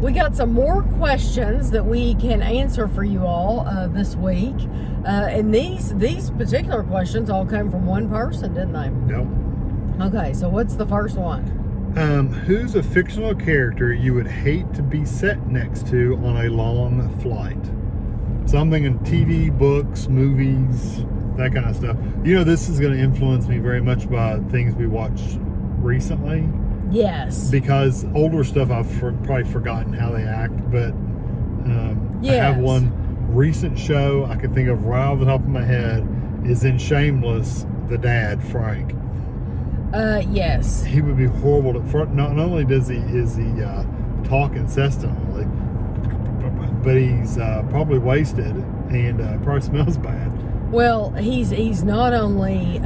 we got some more questions that we can answer for you all this week. And these particular questions all came from one person, didn't they? Nope. Okay, so what's the first one? Who's a fictional character you would hate to be sat next to on a long flight? Something in TV, books, movies, that kind of stuff. You know, this is going to influence me very much by things we watched recently. Yes. Because older stuff I've probably forgotten how they act, but yes. I have one recent show I can think of right off the top of my head is in Shameless, the dad, Frank. Yes. He would be horrible. Not only is he talk incessantly, but he's probably wasted and probably smells bad. Well, he's not only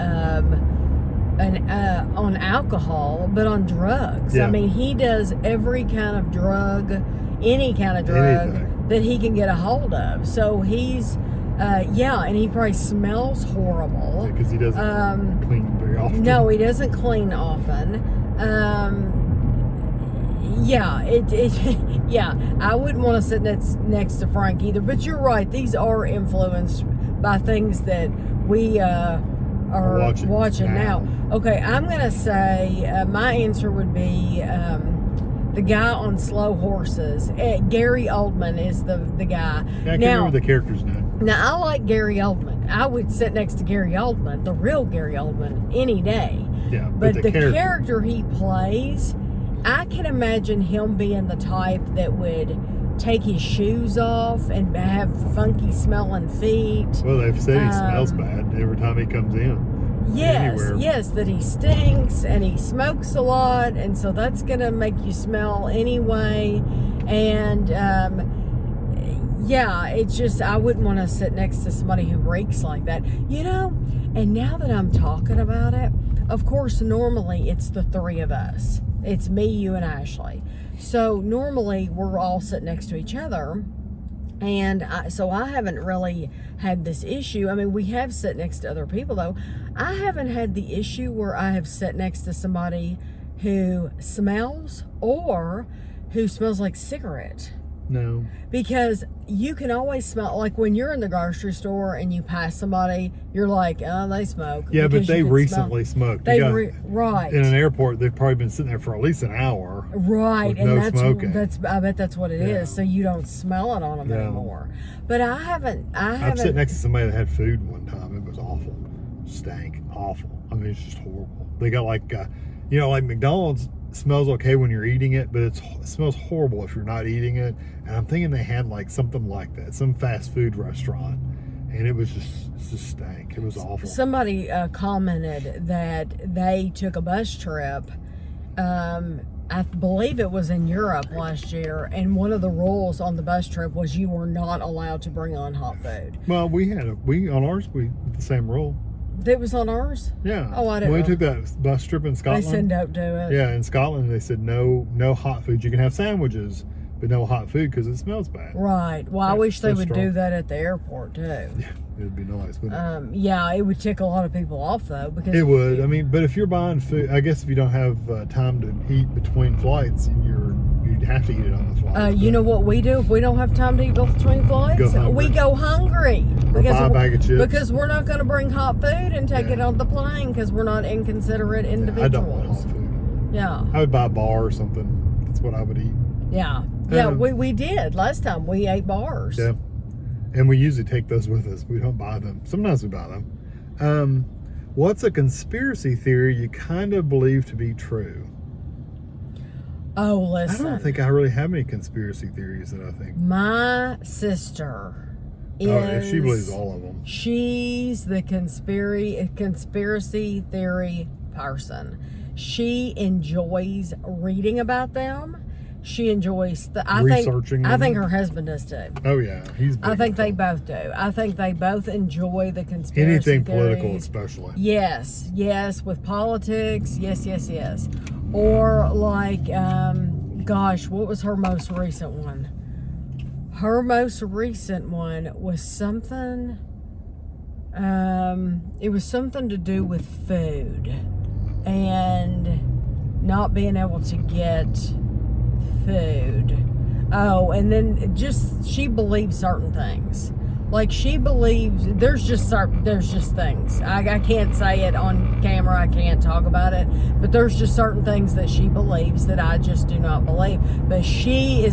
on alcohol, but on drugs. Yeah. I mean, he does every kind of drug, any kind of drug Anything that he can get a hold of. So he's, and he probably smells horrible. Because he doesn't clean very often. No, he doesn't clean often. I wouldn't want to sit next to Frank either. But you're right; these are influenced by things that we are watching now. Okay, I'm gonna say my answer would be the guy on Slow Horses. Gary Oldman is the guy. Yeah, I can't remember the character's name. Now I like Gary Oldman. I would sit next to Gary Oldman, the real Gary Oldman, any day. Yeah, but the character he plays, I can imagine him being the type that would take his shoes off and have funky smelling feet. Well, they've said he smells bad every time he comes in. Yes, that he stinks and he smokes a lot, and so that's gonna make you smell anyway. And it's just, I wouldn't want to sit next to somebody who reeks like that, you know. And now that I'm talking about it, of course, normally it's the three of us. It's me, you, and Ashley. So normally we're all sitting next to each other. And so I haven't really had this issue. I mean, we have sat next to other people, though. I haven't had the issue where I have sat next to somebody who smells or who smells like cigarette. No. Because you can always smell, like when you're in the grocery store and you pass somebody, you're like, oh, they smoke. Yeah, but they recently smoked. Right. In an airport, they've probably been sitting there for at least an hour. Right. And no smoking. I bet that's what it is. So you don't smell it on them anymore. But I've sat next to somebody that had food one time. It was awful. Stank. Awful. I mean, it's just horrible. They got like McDonald's smells okay when you're eating it, but it smells horrible if you're not eating it. And I'm thinking they had like something like that, some fast food restaurant, and it just stank. It was awful. Somebody commented that they took a bus trip. I believe it was in Europe last year, and one of the rules on the bus trip was you were not allowed to bring on hot food. Well, on ours the same rule. It was on ours? Yeah. Oh, I didn't know. When we took that bus trip in Scotland. They said don't do it. Yeah, in Scotland they said no hot food. You can have sandwiches, but no hot food because it smells bad. Right. Well, I wish they would do that at the airport too. Yeah, it'd be nice, wouldn't it? Yeah, it would tick a lot of people off though. Because it would. I mean, but if you're buying food, I guess if you don't have time to eat between flights, you'd have to eat it on the flight. You know what we do if we don't have time to eat between flights? We go hungry. Or buy a bag of chips. Because we're not going to bring hot food and take it on the plane because we're not inconsiderate individuals. I don't want hot food. Yeah. I would buy a bar or something. That's what I would eat. Yeah. Yeah, we did. Last time we ate bars. Yeah. And we usually take those with us. We don't buy them. Sometimes we buy them. What's a conspiracy theory you kind of believe to be true? Oh, listen. I don't think I really have any conspiracy theories that I think. My sister is... she believes all of them. She's the conspiracy theory person. She enjoys reading about them. She enjoys researching them. I think her husband does too. Oh yeah, he's big. I think they both do. I think they both enjoy the conspiracy anything theories. Political, especially. Yes, with politics. Yes. Or like, gosh, what was her most recent one? Her most recent one was something. It was something to do with food and not being able to get food. Oh, and then she believes certain things. Like she believes there's just things. I can't say it on camera. I can't talk about it. But there's just certain things that she believes that I just do not believe. But she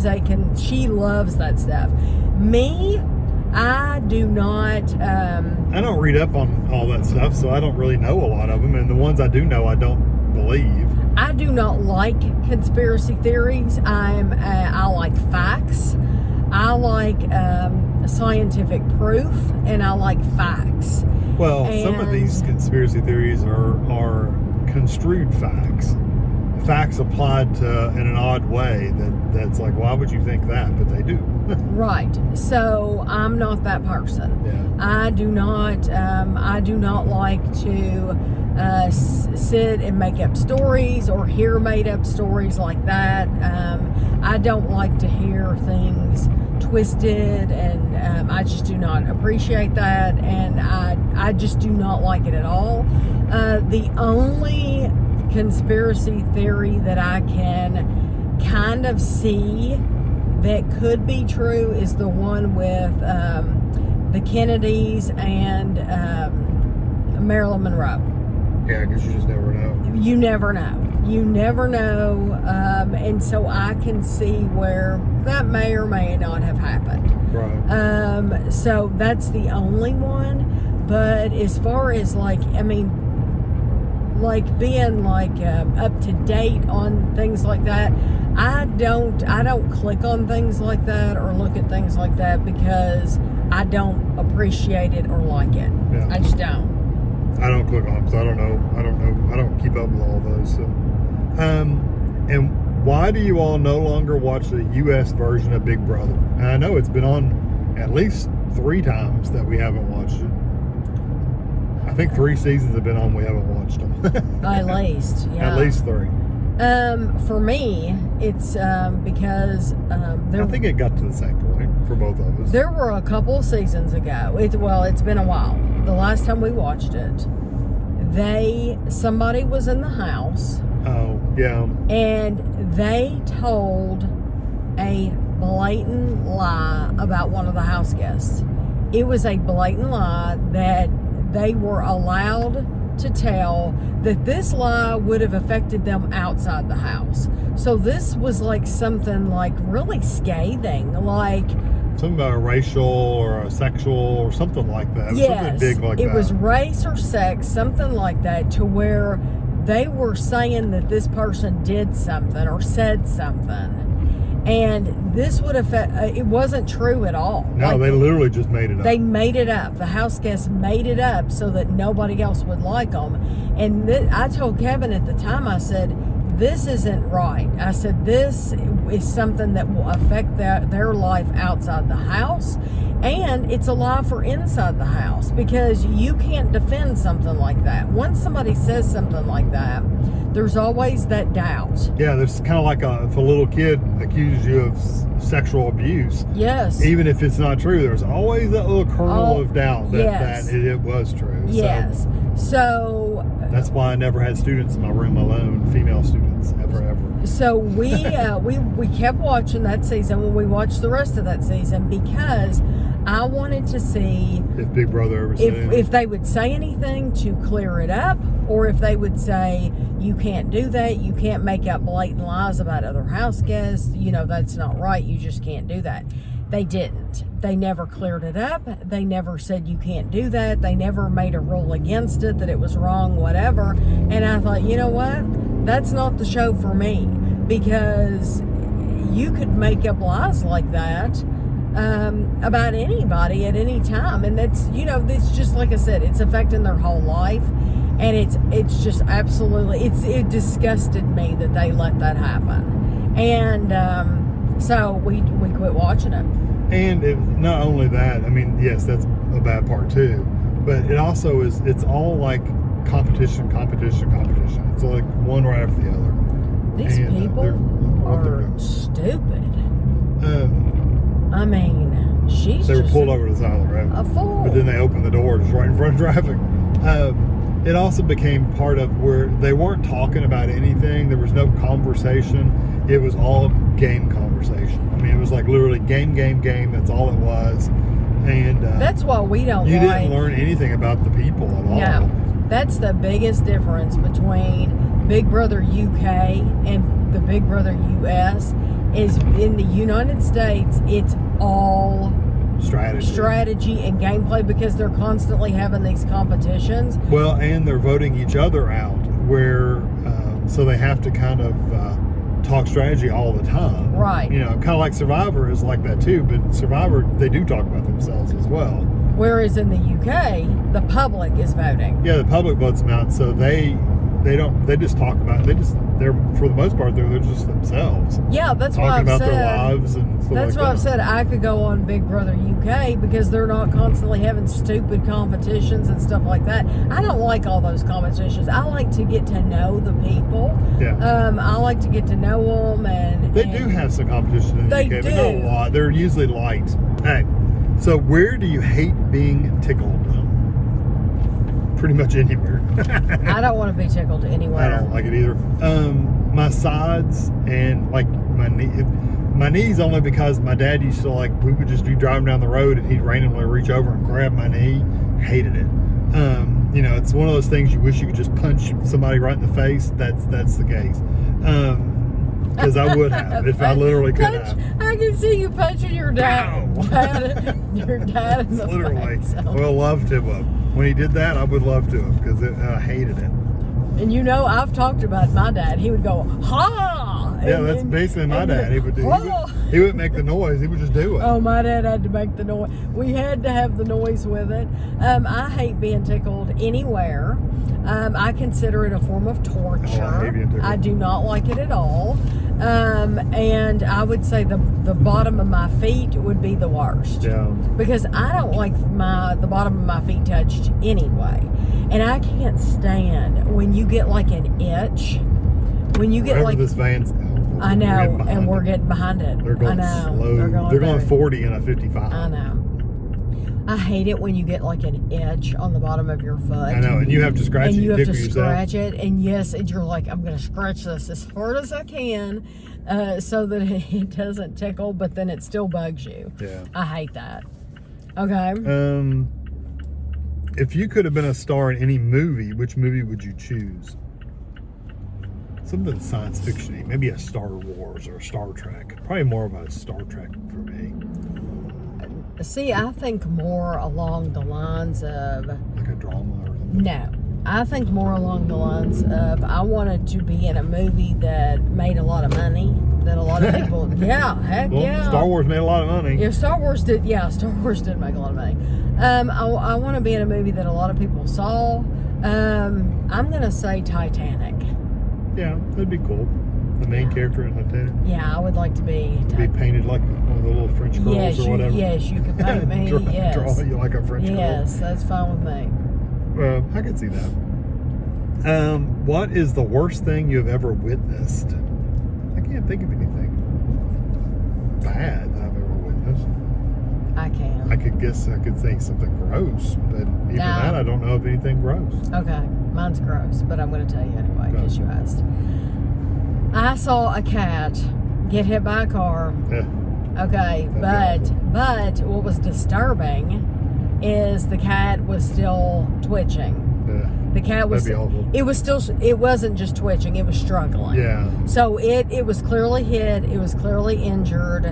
loves that stuff. Me, I do not. I don't read up on all that stuff, so I don't really know a lot of them. And the ones I do know, I don't believe. I do not like conspiracy theories. I like facts. I like scientific proof, and I like facts. Well, some of these conspiracy theories are construed facts. Facts applied to in an odd way that's like, why would you think that? But they do. Right. So I'm not that person. Yeah. I do not like to sit and make up stories or hear made up stories like that. I don't like to hear things twisted, and I just do not appreciate that, and I just do not like it at all. The only conspiracy theory that I can kind of see that could be true is the one with the Kennedys and Marilyn Monroe. Yeah, because you just never know. You never know. You never know. And so I can see where that may or may not have happened. Right. So that's the only one. But as far as being up to date on things like that, I don't click on things like that or look at things like that because I don't appreciate it or like it. Yeah. I just don't. I don't click on them because I don't know. I don't keep up with all those. So, and why do you all no longer watch the U.S. version of Big Brother? And I know it's been on at least 3 times that we haven't watched it. I think 3 seasons have been on. We haven't watched them. At least, yeah. At least 3. For me, it's because I think it got to the same point for both of us. There were a couple of seasons ago. It's been a while. The last time we watched it, somebody was in the house. Oh, yeah. And they told a blatant lie about one of the house guests. It was a blatant lie that they were allowed to tell, that this lie would have affected them outside the house. So this was like something like really scathing, like something about a racial or a sexual or something like that. Yes, something big like that. It was race or sex, something like that, to where they were saying that this person did something or said something. And this would affect, it wasn't true at all. No, they literally just made it up. They made it up. The house guests made it up so that nobody else would like them. And I told Kevin at the time, I said, this isn't right. I said, this is something that will affect their life outside the house. And it's a lie for inside the house, because you can't defend something like that. Once somebody says something like that, there's always that doubt. Yeah, there's kind of like if a little kid accuses you of sexual abuse. Yes. Even if it's not true, there's always that little kernel of doubt that it was true. Yes. So that's why I never had students in my room alone, female students, ever. So we kept watching that season when we watched the rest of that season, because I wanted to see if Big Brother ever said if they would say anything to clear it up, or if they would say, you can't do that, you can't make up blatant lies about other house guests, that's not right, you just can't do that. They didn't. They never cleared it up. They never said you can't do that. They never made a rule against it, that it was wrong, whatever. And I thought, you know what? That's not the show for me, because you could make up lies like that about anybody at any time. And that's, it's just like I said, it's affecting their whole life. And it's just absolutely, it disgusted me that they let that happen. And so we quit watching it. And not only that, I mean, yes, that's a bad part too, but it also is, it's all like competition. It's like one right after the other. These people are stupid. I mean, they were pulled over to the side of the road. A fool. But then they opened the door just right in front of traffic. It also became part of where they weren't talking about anything. There was no conversation. It was all game conversation. mean, it was like literally game. That's all it was. And that's why we don't you like. didn't learn anything about the people at all. No, that's the biggest difference between Big Brother UK and the Big Brother US is in the United States, it's all strategy and gameplay because they're constantly having these competitions. Well, and they're voting each other out where, so they have to kind of talk strategy all the time. Right. You know, kind of like Survivor is like that too, but Survivor, they do talk about themselves as well. Whereas in the UK, the public is voting. Yeah, the public votes them out, so they just talk about, they're for the most part, they're just themselves. Yeah, that's why Talking I've about said, their lives and stuff that's like why that. I've said I could go on Big Brother UK because they're not constantly having stupid competitions and stuff like that. I don't like all those competitions. I like to get to know the people. Yeah. I like to get to know them, and They do have some competition in the They UK, but do. not a lot. They're usually light. Hey, so where do you hate being tickled? Pretty much anywhere. I don't want to be tickled anywhere. I don't like it either. My sides and like my knees only because my dad used to we would just be driving down the road and he'd randomly reach over and grab my knee. Hated it. You know, it's one of those things you wish you could just punch somebody right in the face. That's the case. Because I would have if I literally could have. I can see you punching your dad. Your dad in the Literally. face. I would love to have. When he did that, I would love to have because I hated it. And you know, I've talked about my dad. He would go, ha! Yeah, that's basically my dad. He would do. He wouldn't make the noise. He would just do it. Oh, my dad had to make the noise. We had to have the noise with it. I hate being tickled anywhere. I consider it a form of torture. Oh, I hate being tickled. I do not like it at all. And I would say the bottom of my feet would be the worst. Yeah. Because I don't like the bottom of my feet touched anyway. And I can't stand when you get like an itch. When you get Wherever this van's I know, and we're getting behind it. They're going slow. They're going 40 in a 55. I know. I hate it when you get like an itch on the bottom of your foot. I know, and you have to scratch it. And you have to yourself. scratch it, and yes, and you're like, I'm going to scratch this as hard as I can so that it doesn't tickle, but then it still bugs you. Yeah. I hate that. Okay. If you could have been a star in any movie, which movie would you choose? Something science fiction-y, maybe a Star Wars or a Star Trek. Probably more of a Star Trek for me. See, I think more along the lines of... Like a drama or something? No. I think more along the lines of I wanted to be in a movie that made a lot of money, that a lot of people... yeah, heck Well, yeah. Star Wars made a lot of money. Yeah, Star Wars did make a lot of money. I want to be in a movie that a lot of people saw. I'm going to say Titanic. Yeah, that'd be cool. The main character in Titanic. Yeah, I would like to be... Be painted like one of the little French girls or whatever. Yes, you could paint me. Yes. Draw you like a French girl. Yes, that's fine with me. I could see that. What is the worst thing you have ever witnessed? I can't think of anything bad that I've ever witnessed. I can. I could think something gross, but even that I don't know of anything gross. Okay, mine's gross, but I'm going to tell you anyway because you asked. I saw a cat get hit by a car. Yeah. Okay, but what was disturbing is the cat was still twitching. Yeah. The cat was. That'd be awful. It was still. It wasn't just twitching. It was struggling. Yeah. So it was clearly hit. It was clearly injured,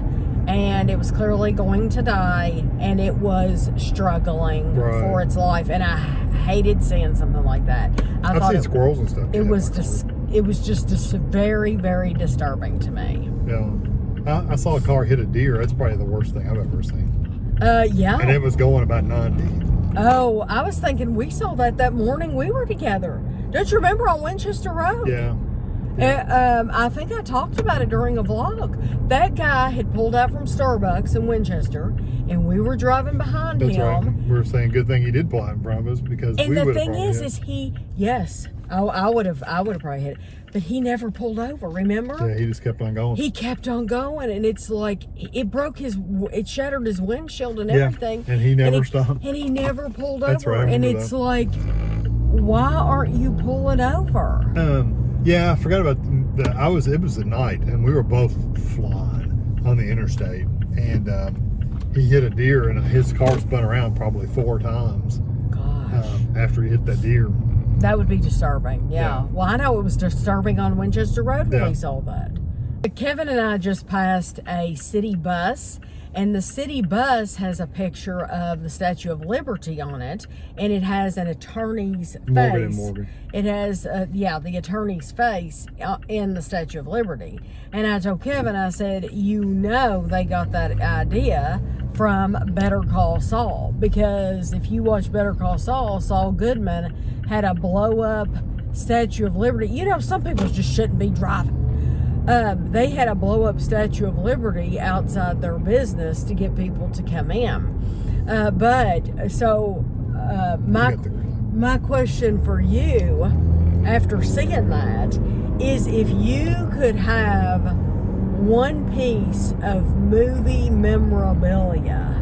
and it was clearly going to die. And it was struggling for its life. And I hated seeing something like that. I've seen squirrels and stuff. It was just very, very disturbing to me. Yeah. I saw a car hit a deer. That's probably the worst thing I've ever seen. Yeah. And it was going about 90. Oh, I was thinking we saw that morning we were together. Don't you remember on Winchester Road? Yeah. I think I talked about it during a vlog. That guy had pulled out from Starbucks in Winchester, and we were driving behind him. That's right. We were saying good thing he did pull out in front of us because we would have. And the thing is yes, I would have probably hit it, but he never pulled over. Remember? Yeah, he just kept on going. He kept on going, and it's like it shattered his windshield and everything. And he never stopped. And he never pulled That's over. right, And it's like, why aren't you pulling over? Yeah, I forgot about it was at night, and we were both flying. on the interstate, and he hit a deer, and his car spun around probably 4 times. Gosh. After he hit that deer. That would be disturbing. Yeah. Well, I know it was disturbing on Winchester Road when we saw that. Kevin and I just passed a city bus, and the city bus has a picture of the Statue of Liberty on it, and it has an attorney's face. Morgan & Morgan. It has, the attorney's face in the Statue of Liberty. And I told Kevin, I said, they got that idea from Better Call Saul, because if you watch Better Call Saul, Saul Goodman had a blow-up Statue of Liberty. You know, some people just shouldn't be driving. They had a blow-up Statue of Liberty outside their business to get people to come in. My question for you, after seeing that, is if you could have one piece of movie memorabilia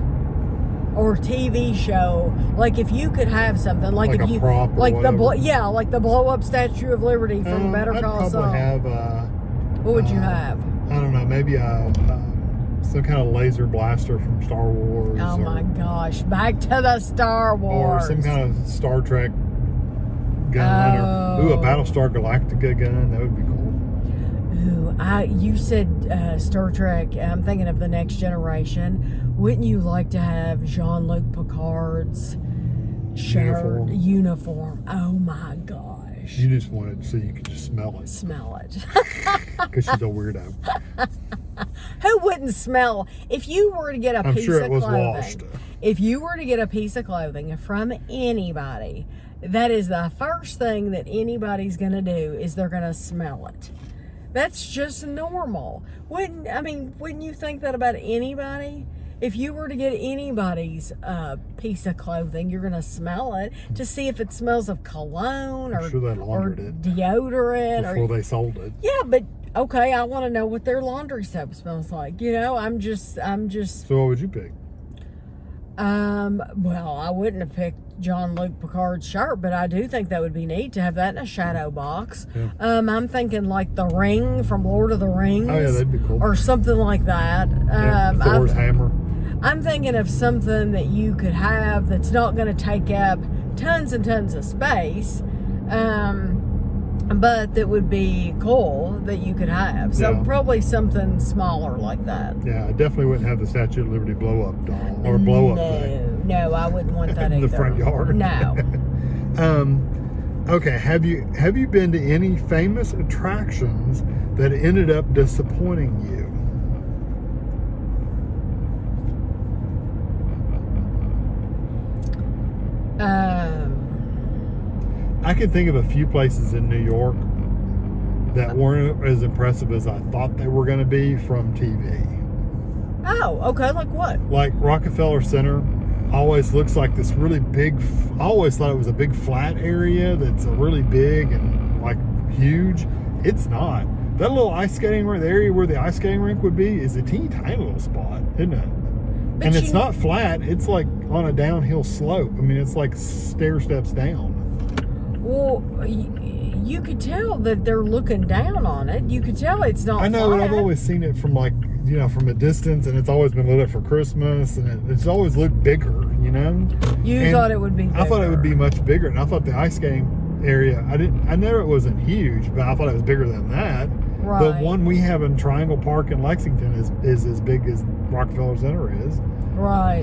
or TV show, like if you could have something, like if a you, prop or like whatever. like the blow-up Statue of Liberty from Better Call Saul. I'd probably have. What would you have? I don't know. Maybe some kind of laser blaster from Star Wars. Oh my gosh! Back to the Star Wars. Or some kind of Star Trek gun, or a Battlestar Galactica gun. That would be cool. You said Star Trek. I'm thinking of The Next Generation. Wouldn't you like to have Jean-Luc Picard's uniform? Oh my gosh. You just want it so you can just smell it. Smell it. Because she's a weirdo. Who wouldn't smell? If you were to get a piece of clothing. Washed. If you were to get a piece of clothing from anybody, that is the first thing that anybody's going to do is they're going to smell it. That's just normal. Wouldn't you think that about anybody? If you were to get anybody's piece of clothing, you're going to smell it to see if it smells of cologne or deodorant. Before they sold it. Yeah, but okay, I want to know what their laundry soap smells like. You know, I'm just. So what would you pick? Well, I wouldn't have picked Jean-Luc Picard's shirt, but I do think that would be neat to have that in a shadow box. Yeah. I'm thinking like the ring from Lord of the Rings. Oh yeah, that'd be cool. Or something like that. Thor's hammer. I'm thinking of something that you could have that's not going to take up tons and tons of space, but that would be cool that you could have. So probably something smaller like that. Yeah, I definitely wouldn't have the Statue of Liberty blow-up doll or blow-up thing. No, I wouldn't want that in either. the front yard. No. Okay, have you been to any famous attractions that ended up disappointing you? I can think of a few places in New York that weren't as impressive as I thought they were going to be from TV. Oh, okay. Like what? Like Rockefeller Center always looks like this really big, I always thought it was a big flat area that's really big and like huge. It's not. That little ice skating rink, the area where the ice skating rink would be, is a teeny tiny little spot, isn't it? But and it's not flat. It's like on a downhill slope. I mean, it's like stair steps down. Well, you could tell that they're looking down on it. You could tell it's not. I know, flat. But I've always seen it from from a distance, and it's always been lit up for Christmas, and it's always looked bigger, You thought it would be bigger. I thought it would be much bigger, and I thought the ice skating area, I know it wasn't huge, but I thought it was bigger than that. Right. The one we have in Triangle Park in Lexington is as big as Rockefeller Center is. Right.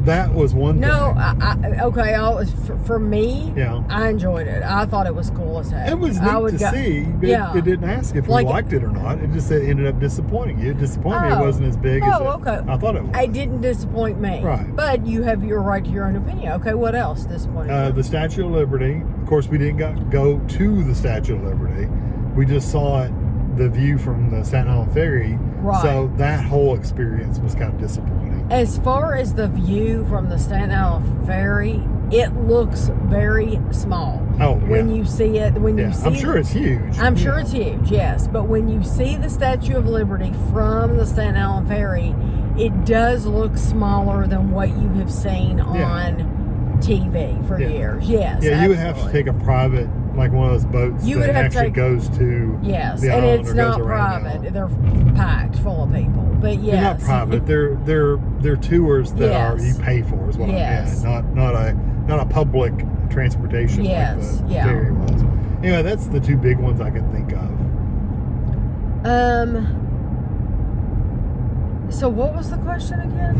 That was one thing. No, for me, yeah. I enjoyed it. I thought it was cool as heck. It was neat to see, but it didn't ask if we liked it or not. It just said it ended up disappointing you. It disappointed me. It wasn't as big as I thought it was. It didn't disappoint me. Right. But you have your right to your own opinion. Okay, what else disappointed you? The Statue of Liberty. Of course, we didn't go to the Statue of Liberty. We just saw the view from the Staten Island Ferry. Right. So that whole experience was kind of disappointing. As far as the view from the Staten Island Ferry, it looks very small. Oh, yeah. When you see it, I'm sure it's huge. I'm sure it's huge, yes. But when you see the Statue of Liberty from the Staten Island Ferry, it does look smaller than what you have seen on TV for years. Yes. Yeah, absolutely. you would have to take a private like one of those boats You would that have to actually take- goes to Yes, the and island it's or goes not around the private. island. They're packed full of people. But yes, They're not private. They're tours that are Yes. you pay for is what Yes. I meant. Not a public transportation Yes, like the yeah. ferry was. Anyway, that's the two big ones I can think of. So what was the question again?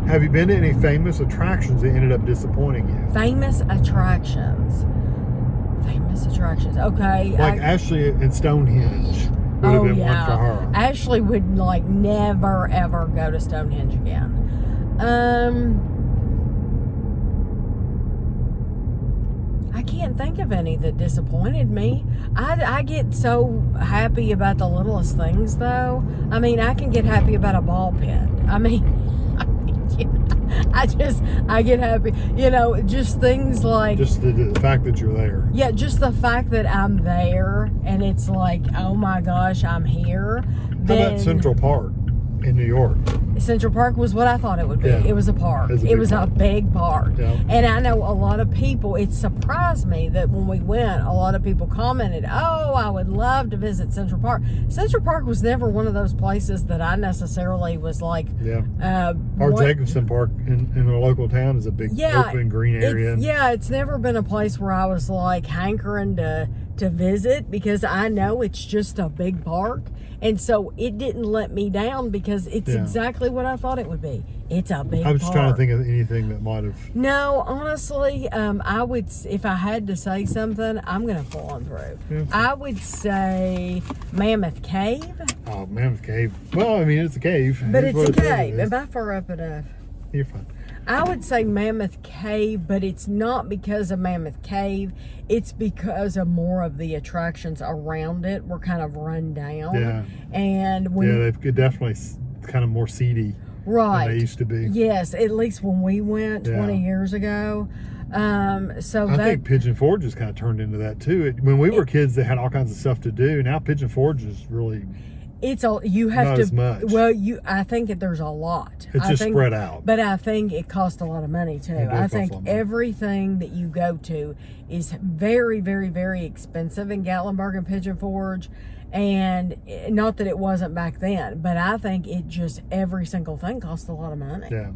Have you been to any famous attractions that ended up disappointing you? Famous attractions. Famous attractions. Okay. Like Ashley in Stonehenge would have been one for her. Ashley would like never ever go to Stonehenge again. I can't think of any that disappointed me. I get so happy about the littlest things, though. I mean, I can get happy about a ball pit. I get happy. You know, just things like Just the fact that you're there. yeah, just the fact that I'm there and it's like, oh my gosh, I'm here. How about Central Park in New York? Central Park was what I thought it would be. Yeah. It was a park. It It was was a a big park. Yeah. And I know a lot of people, it surprised me that when we went, a lot of people commented, oh, I would love to visit Central Park. Central Park was never one of those places that I necessarily was like, Yeah. Our Jacobson Park in our local town is a big open green area. It's never been a place where I was like hankering to visit because I know it's just a big park. And so it didn't let me down because it's exactly what I thought it would be. It's a big park. I was just trying to think of anything that might have. No, honestly, I would, if I had to say something, I'm going to pull on through. Yeah. I would say Mammoth Cave. Oh, Mammoth Cave. Well, I mean, it's a cave. But It's it's what a it is. cave. Am I far up enough? You're fine. I would say Mammoth Cave, but it's not because of Mammoth Cave. It's because of more of the attractions around it were kind of run down. Yeah. And when They've definitely kind of more seedy right. than they used to be. Yes, at least when we went 20 years ago. So I think Pigeon Forge has kind of turned into that too. When we were kids, they had all kinds of stuff to do. Now Pigeon Forge is really you have not to as much. well I think there's a lot. It's just spread out. But I think it costs a lot of money too. I think everything that you go to is very, very, very expensive in Gatlinburg and Pigeon Forge. And not that it wasn't back then, but I think it just every single thing costs a lot of money. Yeah.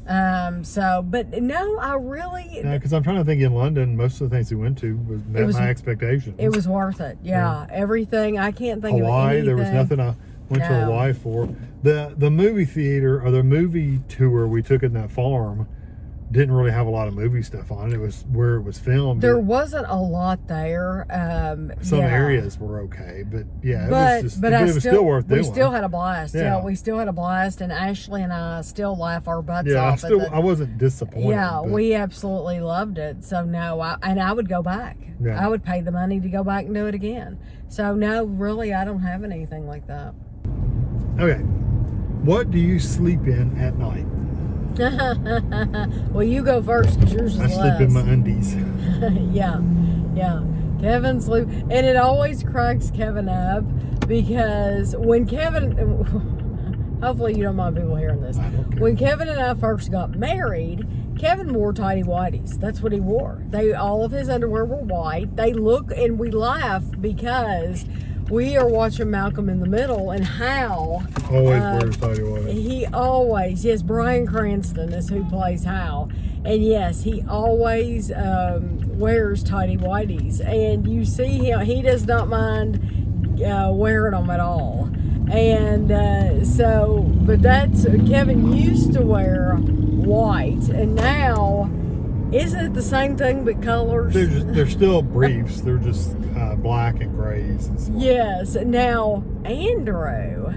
But no, I really. Because I'm trying to think in London, most of the things we went to met my expectations. It was worth it. Yeah. Everything. I can't think Hawaii, of anything. there was nothing I went to Hawaii for. The movie theater or the movie tour we took in that farm didn't really have a lot of movie stuff on it. It was where it was filmed. There wasn't a lot there. Some areas were okay, but it was still worth doing. We still had a blast. Yeah. We still had a blast, and Ashley and I still laugh our butts Yeah, off. I wasn't disappointed. Yeah, but we absolutely loved it. So no, I would go back. Yeah. I would pay the money to go back and do it again. So no, really, I don't have anything like that. Okay, what do you sleep in at night? Well, you go first because yours is I sleep in my undies. yeah. Kevin sleep, and it always cracks Kevin up because when Kevin, hopefully you don't mind people hearing this. I don't care. When Kevin and I first got married, Kevin wore tighty whities. That's what he wore. All of his underwear were white. They look, and we laugh because we are watching Malcolm in the Middle, and Hal Always wears tighty whities. He always, yes, Bryan Cranston is who plays Hal. And yes, he always wears tighty whities. And you see him, he does not mind wearing them at all. And but Kevin used to wear white, and now, isn't it the same thing but colors? They're still briefs. They're just black and grays and stuff. Yes. Now, Andrew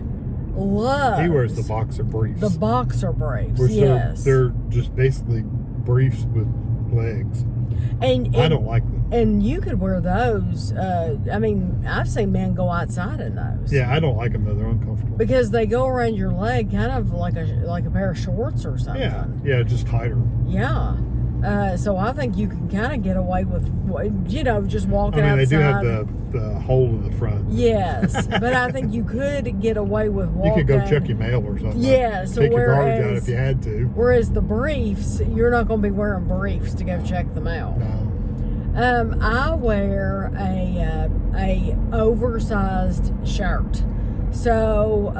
loves... He wears the boxer briefs. The boxer briefs, Which yes. They're just basically briefs with legs. And I don't like them. And you could wear those. I've seen men go outside in those. Yeah, I don't like them though. They're uncomfortable. Because they go around your leg kind of like a pair of shorts or something. Yeah, just tighter. Yeah. So I think you can kind of get away with, just walking outside. They do have the hole in the front. Yes, but I think you could get away with walking. You could go check your mail or something. Yeah, so take your garbage out if you had to. Whereas the briefs, you're not going to be wearing briefs to go check the mail. No. I wear a oversized shirt. So,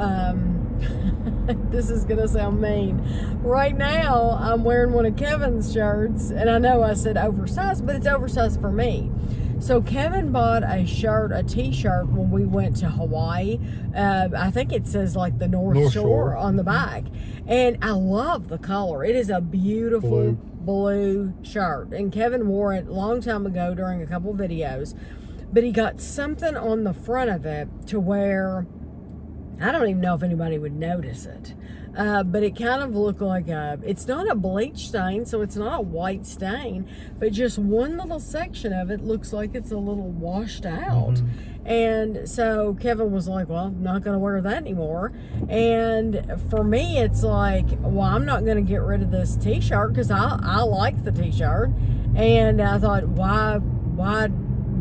this is gonna sound mean. Right now, I'm wearing one of Kevin's shirts, and I know I said oversized, but it's oversized for me. So Kevin bought a t-shirt when we went to Hawaii. I think it says like the North Shore on the back. And I love the color. It is a beautiful blue shirt. And Kevin wore it a long time ago during a couple videos. But he got something on the front of it to where, I don't even know if anybody would notice it. But it kind of looked like it's not a bleach stain, so it's not a white stain, but just one little section of it looks like it's a little washed out. And so Kevin was like, well, I'm not going to wear that anymore. And for me, it's like, well, I'm not going to get rid of this t-shirt because I like the t-shirt. And I thought, why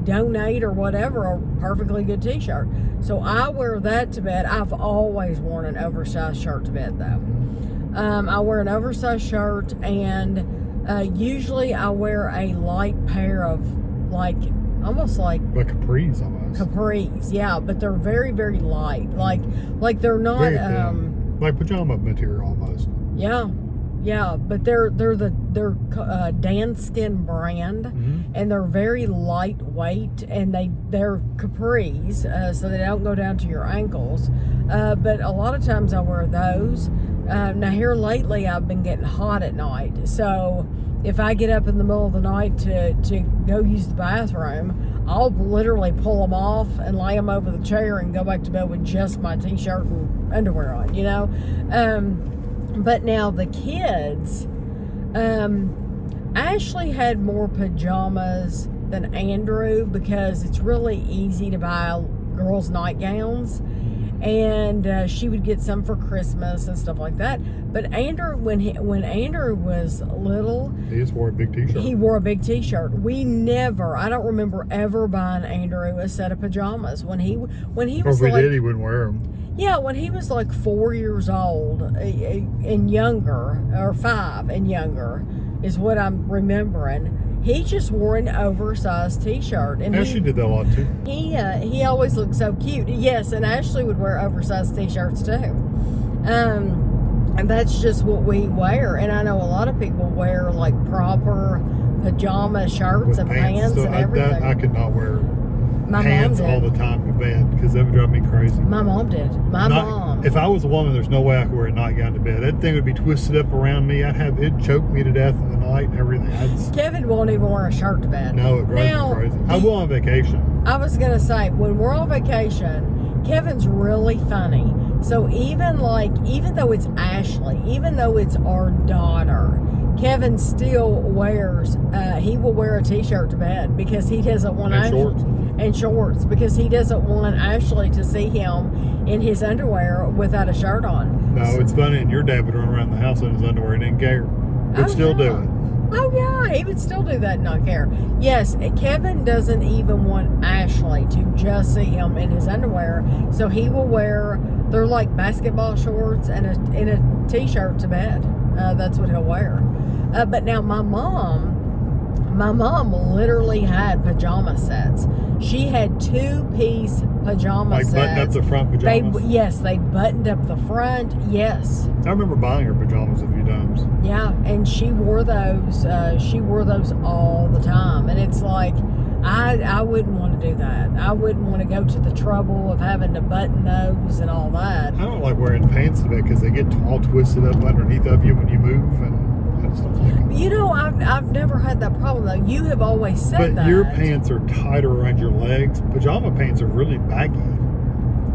donate or whatever a perfectly good t-shirt? So I wear that to bed. I've always worn an oversized shirt to bed though. I wear an oversized shirt, and usually I wear a light pair of almost like capris almost. Capris, yeah, but they're very, very light. Like they're not like pajama material almost. Yeah, but they're Danskin brand, and they're very lightweight, and they're capris, so they don't go down to your ankles. But a lot of times I wear those. Now here lately I've been getting hot at night, so if I get up in the middle of the night to go use the bathroom, I'll literally pull them off and lay them over the chair and go back to bed with just my t-shirt and underwear on, you know. But now the kids, Ashley had more pajamas than Andrew because it's really easy to buy girls' nightgowns. And she would get some for Christmas and stuff like that. But Andrew, when Andrew was little, he just wore a big t-shirt. He wore a big t-shirt. I don't remember ever buying Andrew a set of pajamas when he was or if we did, he wouldn't wear them. Yeah, when he was like 4 years old and younger, or 5 and younger, is what I'm remembering. He just wore an oversized t-shirt. And Ashley did that a lot too. He always looked so cute. Yes, and Ashley would wear oversized t-shirts too. And that's just what we wear. And I know a lot of people wear like proper pajama shirts with and pants and everything. I could not wear My pants mom did. all the time to bed because that would drive me crazy. My mom did. My mom. If I was a woman, there's no way I could wear a nightgown to bed. That thing would be twisted up around me. It'd choke me to death in the night and everything. Kevin won't even wear a shirt to bed. No, it drives me crazy. I will on vacation. I was going to say, when we're on vacation, Kevin's really funny. So even though it's Ashley, even though it's our daughter, Kevin still wears, he will wear a t-shirt to bed because he doesn't want shorts because he doesn't want Ashley to see him in his underwear without a shirt on. No, it's funny, and your dad would run around the house in his underwear and didn't care. Would still do it. Oh yeah, he would still do that and not care. Yes, Kevin doesn't even want Ashley to just see him in his underwear, so he will wear, they're like basketball shorts and a t-shirt to bed. That's what he'll wear. But now my mom literally had pajama sets. She had 2-piece pajama sets. Like buttoned up the front pajamas? They buttoned up the front, yes. I remember buying her pajamas a few times. Yeah, and she wore those all the time. And it's like, I wouldn't want to do that. I wouldn't want to go to the trouble of having to button those and all that. I don't like wearing pants today because they get all twisted up underneath of you when you move, and I just don't like it. You know, I've never had that problem though. You have always said that. But your pants are tighter around your legs. Pajama pants are really baggy.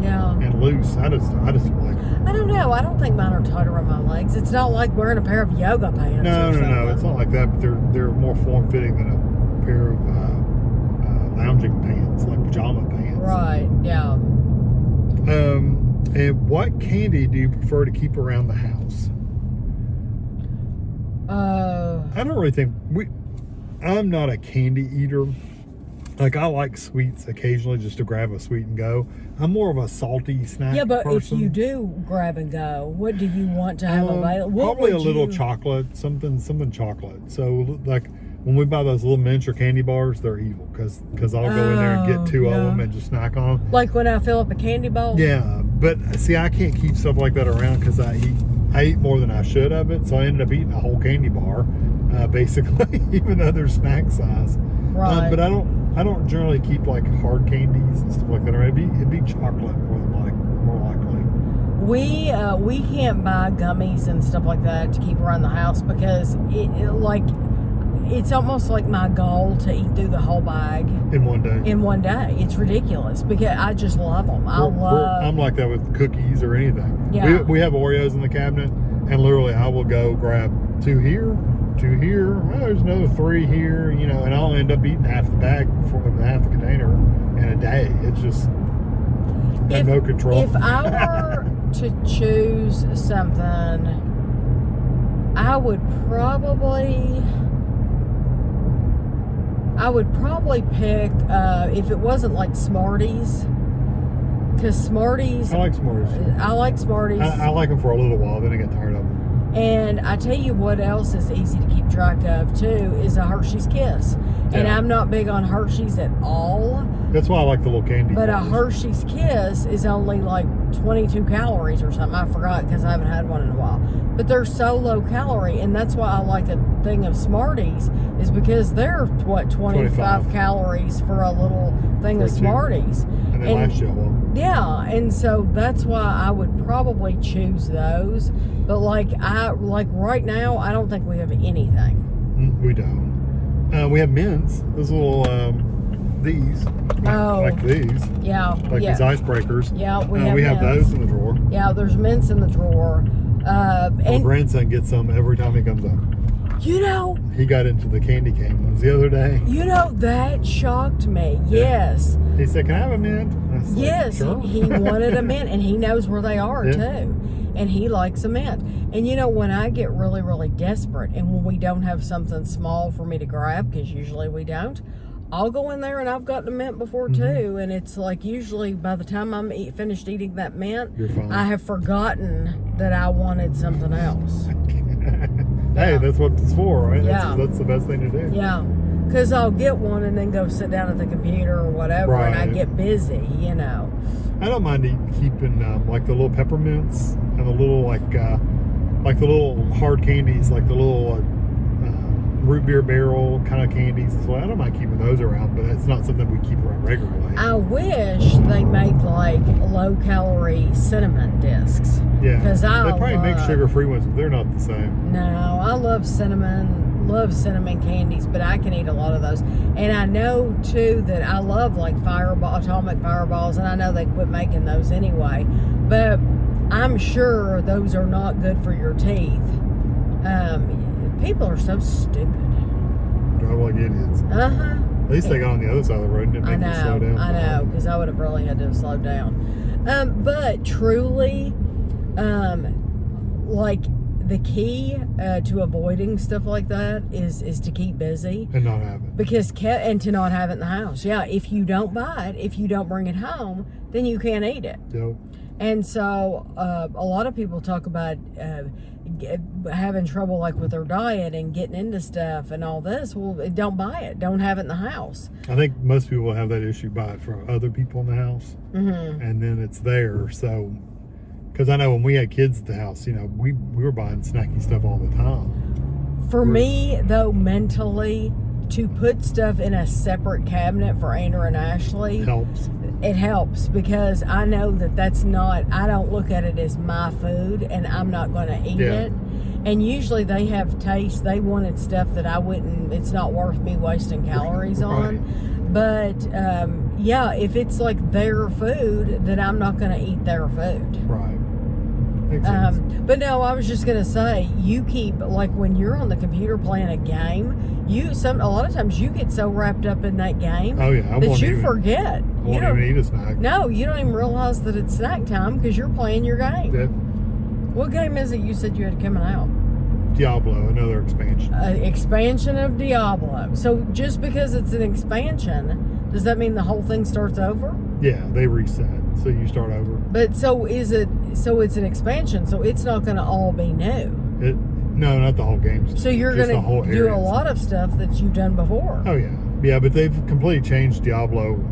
Yeah. And loose. I just don't like them. I don't know. I don't think mine are tighter around my legs. It's not like wearing a pair of yoga pants. No. It's not like that. But they're more form fitting than a pair of lounging pants, like pajama pants. Right. Yeah. And what candy do you prefer to keep around the house? I don't really think I'm not a candy eater. Like, I like sweets occasionally just to grab a sweet and go. I'm more of a salty snack person. Yeah, but if you do grab and go, what do you want to have available? Probably a little chocolate, something chocolate. So, like when we buy those little miniature candy bars, they're evil because I'll go in there and get two of them and just snack on them. Like when I fill up a candy bowl? Yeah, but see, I can't keep stuff like that around because I eat more than I should of it, so I ended up eating a whole candy bar, basically, even though they're snack size. Right. But I don't generally keep like hard candies and stuff like that. It'd be chocolate more likely. We can't buy gummies and stuff like that to keep around the house because it's almost like my goal to eat through the whole bag in one day. It's ridiculous because I just love them. I'm like that with cookies or anything. Yeah. We have Oreos in the cabinet, and literally I will go grab two here. Oh, there's another 3 here, and I'll end up eating half the bag half the container in a day. It's just I have no control. If I were to choose something, I would probably pick if it wasn't like Smarties, because Smarties. I like Smarties. I like Smarties. I like them for a little while, then I get tired of them. And I tell you what else is easy to keep track of too is a Hershey's Kiss. Yeah. And I'm not big on Hershey's at all. That's why I like the little candy. But bars. a Hershey's Kiss is only like 22 calories or something. I forgot because I haven't had one in a while. But they're so low calorie, and that's why I like a thing of Smarties is because they're 25 calories for a little thing of Smarties. And they last you a while. Yeah, and so that's why I would probably choose those. But like right now, I don't think we have anything. We don't. We have mints. Those little these. Like these. Yeah. Like these icebreakers. Yeah, we have those in the drawer. Yeah, there's mints in the drawer. My grandson gets some every time he comes up. He got into the candy cane ones the other day. That shocked me. Yes. He said, "Can I have a mint?" I said, yes, sure. he wanted a mint, and he knows where they are too. And he likes a mint. And when I get really, really desperate and when we don't have something small for me to grab, because usually we don't, I'll go in there and I've gotten a mint before too. And it's like usually by the time I'm finished eating that mint, you're fine. I have forgotten that I wanted something else. Hey, that's what it's for, right? Yeah. That's the best thing to do. Yeah. Because I'll get one and then go sit down at the computer or whatever, and I get busy, I don't mind keeping like the little peppermints and the little like the little hard candies, like the little root beer barrel kind of candies as well. I don't mind keeping those around, but it's not something we keep around regularly. I wish they made like low-calorie cinnamon discs. Yeah, because they probably make sugar-free ones, but they're not the same. No, I love cinnamon candies, but I can eat a lot of those. And I know too that I love like atomic fireballs, and I know they quit making those anyway. But I'm sure those are not good for your teeth. People are so stupid. Drive like idiots. At least they got on the other side of the road and didn't make you slow down. I know, because I would have really had to slow down. But truly, like the key to avoiding stuff like that is to keep busy and not have it. And to not have it in the house. Yeah, if you don't buy it, if you don't bring it home, then you can't eat it. Yep. And so a lot of people talk about having trouble like with their diet and getting into stuff and all this. Well, don't buy it. Don't have it in the house. I think most people have that issue, buy it for other people in the house, and then it's there. So, because I know when we had kids at the house, we were buying snacky stuff all the time. For me, though, mentally, to put stuff in a separate cabinet for Andrew and Ashley helps. It helps because I know that's not, I don't look at it as my food and I'm not going to eat it. And usually they have taste. They wanted stuff that I wouldn't, it's not worth me wasting calories on. But yeah, if it's like their food, then I'm not going to eat their food. Right. But no, I was just gonna say, you keep, like when you're on the computer playing a game, a lot of times you get so wrapped up in that game that you forget. You don't even eat a snack. No, you don't even realize that it's snack time because you're playing your game. Yeah. What game is it you said you had coming out? Diablo, another expansion. Expansion of Diablo. So just because it's an expansion, does that mean the whole thing starts over? Yeah, they reset, so you start over. But so it's an expansion, so it's not going to all be new. No, not the whole game. So you're just the going whole to do a areas. lot of stuff that you've done before. Oh yeah, but they've completely changed Diablo.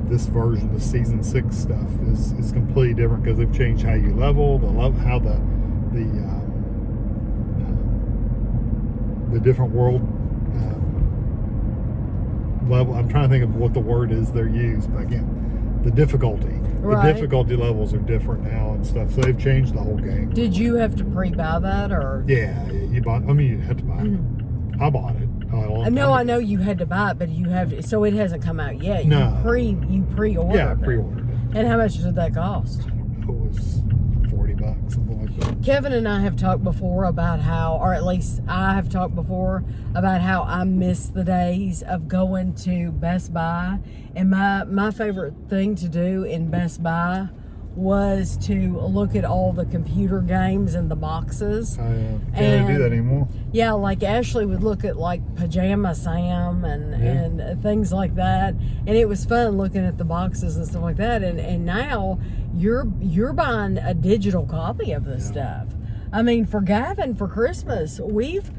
This version, the season 6 stuff is completely different because they've changed how you level, how the different world level. I'm trying to think of what the word is they're used, but again, the difficulty. Right. The difficulty levels are different now and stuff. So they've changed the whole game. Did you have to pre-buy that or? Yeah, you bought. I mean, you had to buy it. Mm-hmm. I bought it. No, I know you had to buy it, but you have to, so it hasn't come out yet. No. You pre-ordered. Yeah, I it. pre-ordered it. And how much did that cost? It was $40, something like that. Kevin and I have talked before about how, or at least I have talked before about how I miss the days of going to Best Buy. And my favorite thing to do in Best Buy was to look at all the computer games in the boxes. Can't really do that anymore. Yeah, like Ashley would look at like Pajama Sam and things like that, and it was fun looking at the boxes and stuff like that. And now you're buying a digital copy of this stuff. I mean, for Gavin for Christmas, we've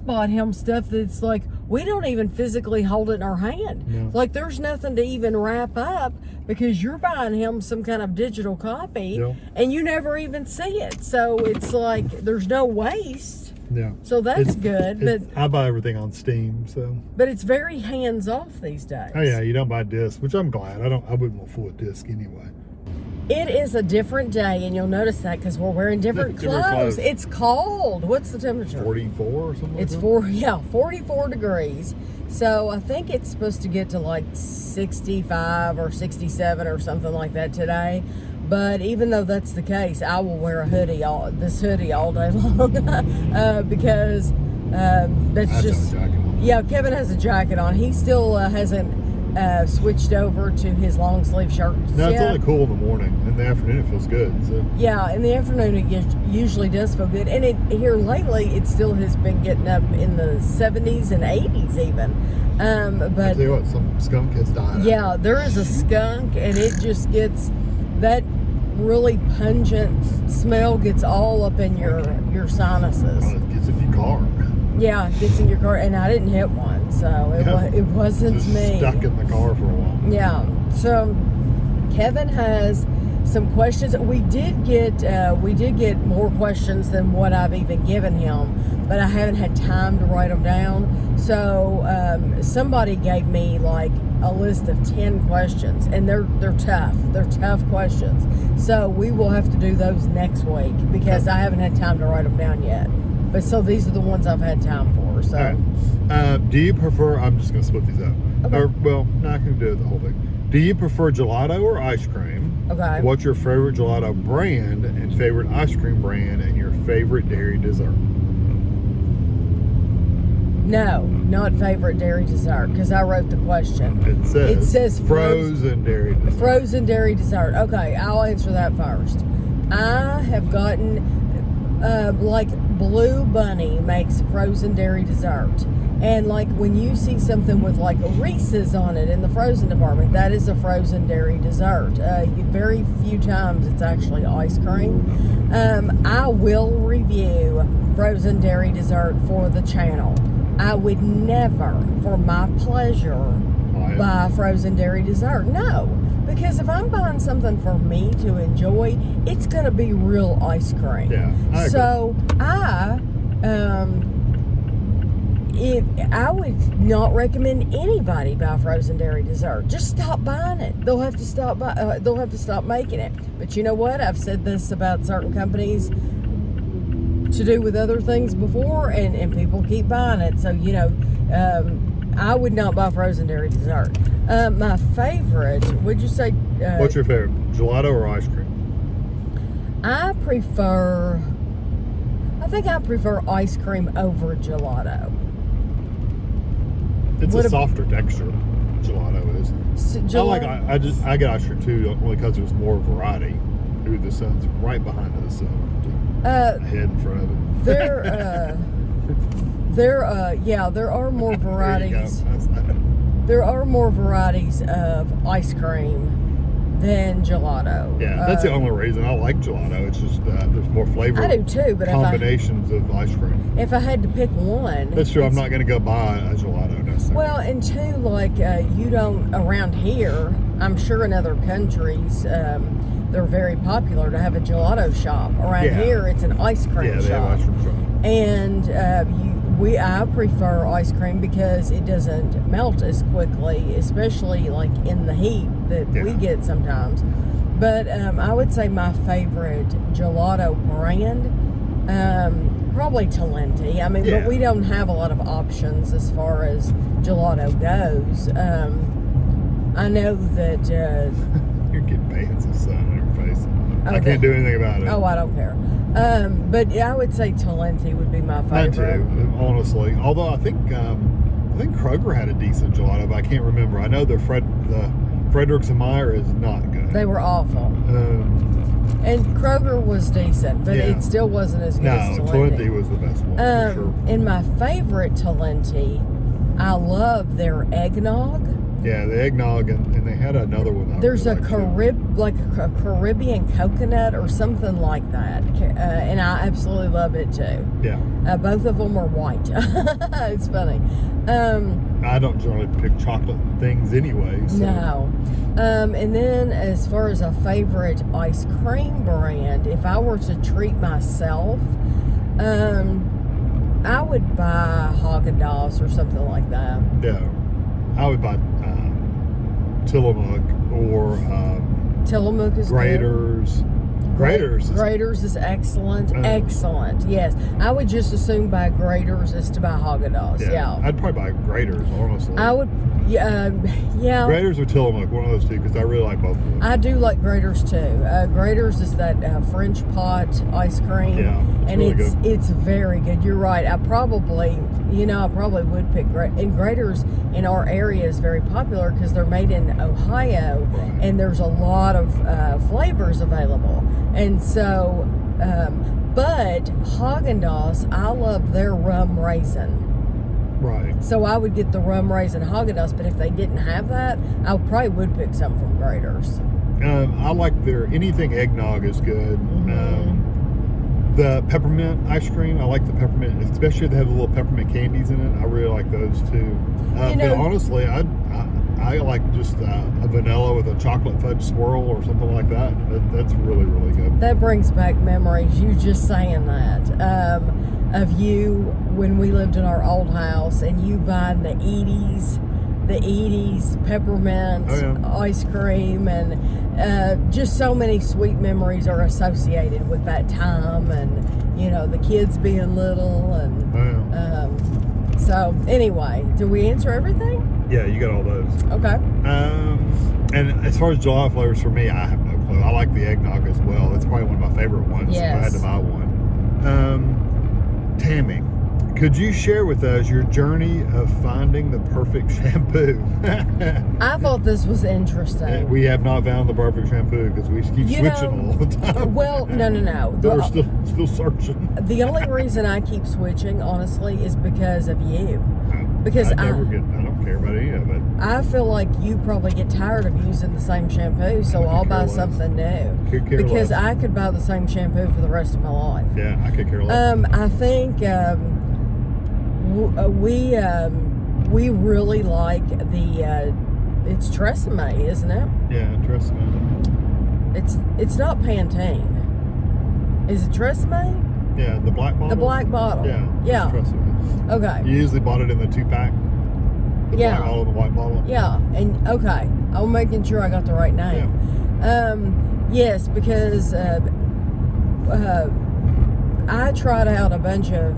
bought him stuff that's like we don't even physically hold it in our hand. No. Like there's nothing to even wrap up because you're buying him some kind of digital copy and you never even see it. So it's like there's no waste. Yeah. So that's good. But I buy everything on Steam, so. But it's very hands off these days. Oh yeah, you don't buy discs, which I'm glad. I wouldn't want full disc anyway. It is a different day, and you'll notice that because we're wearing different clothes. It's cold. What's the temperature? 44 or something. It's 44 degrees. So I think it's supposed to get to like 65 or 67 or something like that today. But even though that's the case, I will wear this hoodie all day long because that's just. Yeah, Kevin has a jacket on. He still hasn't switched over to his long sleeve shirts. No, it's only cool in the morning. In the afternoon, it feels good. So. Yeah, in the afternoon it usually does feel good, and here lately it still has been getting up in the 70s and 80s even. But I tell you what, some skunk has died. Yeah, there is a skunk, and it just gets that really pungent smell gets all up in your sinuses. It gets in your car. Yeah, it gets in your car, and I didn't hit one, so it wasn't just me. Stuck in the car for a while. Yeah. So Kevin has some questions. We did get more questions than what I've even given him, but I haven't had time to write them down. So somebody gave me like a list of 10 questions, and they're tough. They're tough questions. So we will have to do those next week because I haven't had time to write them down yet. But so these are the ones I've had time for. So, all right. Do you prefer? I'm just gonna split these up. Okay. Or well, not gonna do the whole thing. Do you prefer gelato or ice cream? Okay. What's your favorite gelato brand and favorite ice cream brand and your favorite dairy dessert? No, not favorite dairy dessert because I wrote the question. It says frozen dairy dessert. Frozen dairy dessert. Okay, I'll answer that first. I have gotten like Blue Bunny makes frozen dairy dessert, and like when you see something with like Reese's on it in the frozen department, that is a frozen dairy dessert. Very few times it's actually ice cream. I will review frozen dairy dessert for the channel. I would never, for my pleasure, buy frozen dairy dessert. No, because if I'm buying something for me to enjoy, it's going to be real ice cream. Yeah, I agree. So I would not recommend anybody buy frozen dairy dessert. Just stop buying it. They'll have to stop making it. But you know what? I've said this about certain companies to do with other things before, and people keep buying it. So I would not buy frozen dairy dessert. My favorite, would you say? What's your favorite, gelato or ice cream? I think I prefer ice cream over gelato. It's a softer texture. Gelato is. I get ice cream too, only because there's more variety. Ooh, the sun's right behind us, so head in front of it. There are more varieties. There are more varieties of ice cream than gelato. Yeah, that's the only reason I like gelato. It's just there's more flavor. I do too, but combinations of ice cream. If I had to pick one, that's true. I'm not going to go buy a gelato necessarily. Well, and two, like you don't around here. I'm sure in other countries they're very popular to have a gelato shop. Around here, it's an ice cream shop. Yeah, they have ice cream shop. And I prefer ice cream because it doesn't melt as quickly, especially like in the heat that we get sometimes. But I would say my favorite gelato brand, probably Talenti. I mean, but we don't have a lot of options as far as gelato goes. I know that you're getting bands of sun on your face. I can't do anything about it. Oh, I don't care. But I would say Talenti would be my favorite. Mine too, honestly. Although I think Kroger had a decent gelato, but I can't remember. I know the Fredericks and Meyer is not good. They were awful. And Kroger was decent, but it still wasn't as good as Talenti. Talenti was the best one, for sure. And my favorite Talenti, I love their eggnog. Yeah, the eggnog, and they had another one. There's a Caribbean coconut or something like that, and I absolutely love it too. Yeah. Both of them are white. It's funny. I don't generally pick chocolate things anyway. So. No. And then as far as a favorite ice cream brand, if I were to treat myself, I would buy Haagen-Dazs or something like that. Yeah. I would buy Tillamook or Tillamook is Grater's. Grater's is excellent. Excellent. Yes. I would just assume buy Grater's as to buy Haagen-Dazs. Yeah. I'd probably buy Grater's, honestly. I would, yeah. Grater's or Tillamook, one of those two, because I really like both of them. I do like Grater's too. Grater's is that French pot ice cream. Yeah. It's very good. You're right. I probably would pick and Grater's in our area is very popular because they're made in Ohio, and there's a lot of flavors available. And so, but Haagen-Dazs, I love their rum raisin. Right. So I would get the rum raisin Haagen-Dazs, but if they didn't have that, I probably would pick some from Grater's. I like anything eggnog is good. The peppermint ice cream, I like the peppermint, especially if they have the little peppermint candies in it. I really like those too. But honestly, I like just a vanilla with a chocolate fudge swirl or something like that. That's really, really good. That brings back memories. You just saying that of you when we lived in our old house and you buying the Edie's peppermint ice cream, and just so many sweet memories are associated with that time, and the kids being little, and so anyway, do we answer everything? Yeah, you got all those. Okay. And as far as gelato flavors, for me, I have no clue. I like the eggnog as well. That's probably one of my favorite ones. Yes. If I had to buy one. Tammy, could you share with us your journey of finding the perfect shampoo? I thought this was interesting. And we have not found the perfect shampoo because we keep switching all the time. Well, no. We're still searching. The only reason I keep switching, honestly, is because of you. Because I don't care about any of it. I feel like you probably get tired of using the same shampoo, so I'll buy something new. Because I could buy the same shampoo for the rest of my life. Yeah, I could care less. I think we really like it's Tresemme, isn't it? Yeah, Tresemme. It's not Pantene. Is it Tresemme? Yeah, the black bottle. The black bottle. Yeah. Tresemme. Okay. You usually bought it in the 2-pack. The black bottle and the white bottle. Yeah, and okay, I'm making sure I got the right name. Yeah. Yes, because I tried out a bunch of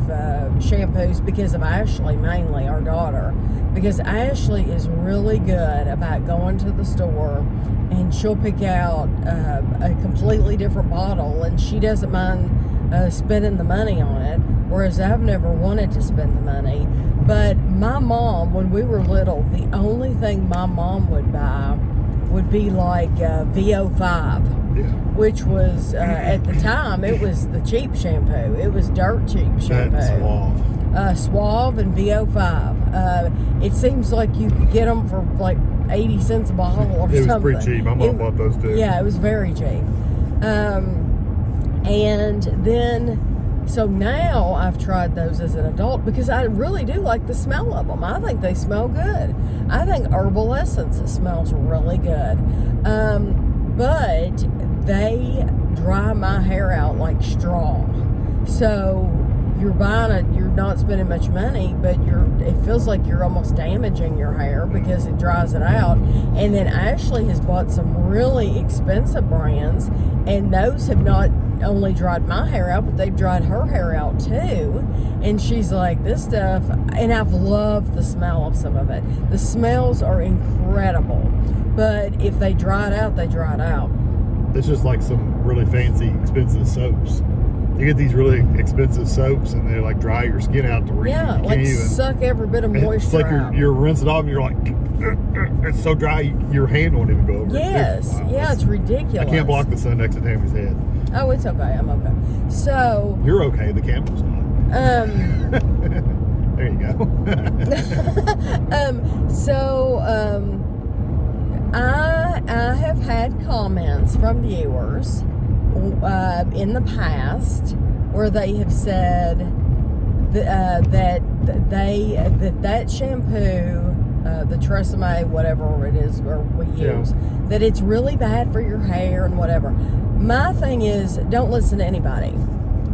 shampoos because of Ashley, mainly our daughter, because Ashley is really good about going to the store and she'll pick out a completely different bottle, and she doesn't mind spending the money on it, whereas I've never wanted to spend the money. But my mom, when we were little, the only thing my mom would buy would be like VO5, which was, at the time, it was the cheap shampoo. It was dirt cheap shampoo. That's Suave. Suave and VO5. It seems like you could get them for like 80 cents a bottle or something. It was pretty cheap. My mom bought those too. Yeah, it was very cheap. And then, so now I've tried those as an adult because I really do like the smell of them. I think they smell good. I think Herbal Essence smells really good. But they dry my hair out like straw. So you're buying it, you're not spending much money, but it feels like you're almost damaging your hair because it dries it out. And then Ashley has bought some really expensive brands, and those have not only dried my hair out, but they've dried her hair out too. And she's like, this stuff, and I've loved the smell of some of it. The smells are incredible, but if they dry it out, they dry it out. It's just like some really fancy, expensive soaps. You get these really expensive soaps, and they like dry your skin out to where you can't even suck every bit of moisture It's like out. you're rinsing off, and you're like, it's so dry, your hand won't even go over. Yes, it's ridiculous. I can't block the sun next to Tammy's head. Oh, it's okay. I'm okay. So you're okay. The camera's not. There you go. I have had comments from viewers in the past where they have said that shampoo, the Tresemme, whatever it is, or we use, that it's really bad for your hair and whatever. My thing is, don't listen to anybody.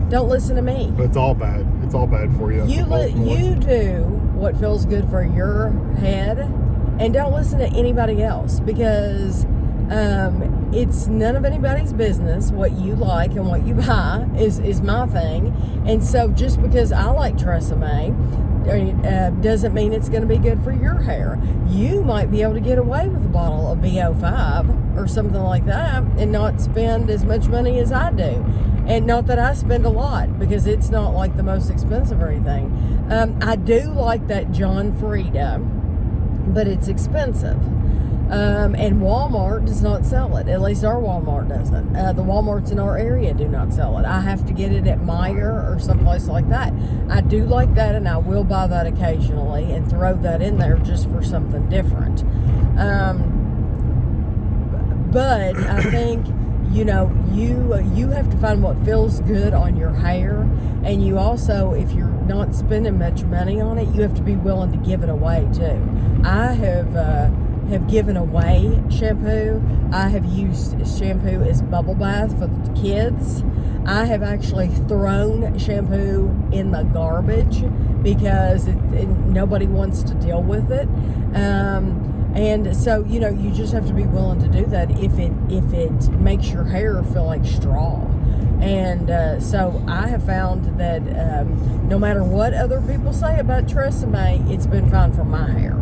Don't listen to me. But it's all bad. It's all bad for you. You do what feels good for your head, and don't listen to anybody else, because it's none of anybody's business what you like and what you buy is my thing. And so just because I like Tresemme doesn't mean it's going to be good for your hair. You might be able to get away with a bottle of VO5 or something like that and not spend as much money as I do. And not that I spend a lot, because it's not like the most expensive or anything. I do like that John Frieda, but it's expensive. And Walmart does not sell it. At least our Walmart doesn't. The Walmarts in our area do not sell it. I have to get it at Meijer or someplace like that. I do like that, and I will buy that occasionally and throw that in there just for something different. But I think, you have to find what feels good on your hair. And you also, if you're not spending much money on it, you have to be willing to give it away too. I have given away shampoo. I have used shampoo as bubble bath for the kids. I have actually thrown shampoo in the garbage because nobody wants to deal with it. And so, you just have to be willing to do that if it makes your hair feel like straw. And so I have found that no matter what other people say about Tresemme, it's been fine for my hair.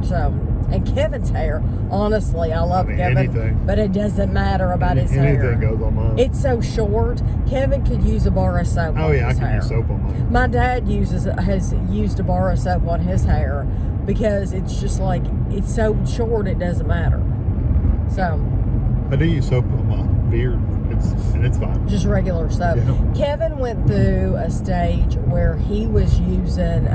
So, and Kevin's hair, honestly, I love Kevin, anything. but it doesn't matter about his hair. Anything goes on mine. It's so short. Kevin could use a bar of soap on his hair. I can use soap on mine. My dad has used a bar of soap on his hair because it's just like, it's so short it doesn't matter. So I do use soap on my beard. It's fine. Just regular soap. Yeah. Kevin went through a stage where he was using,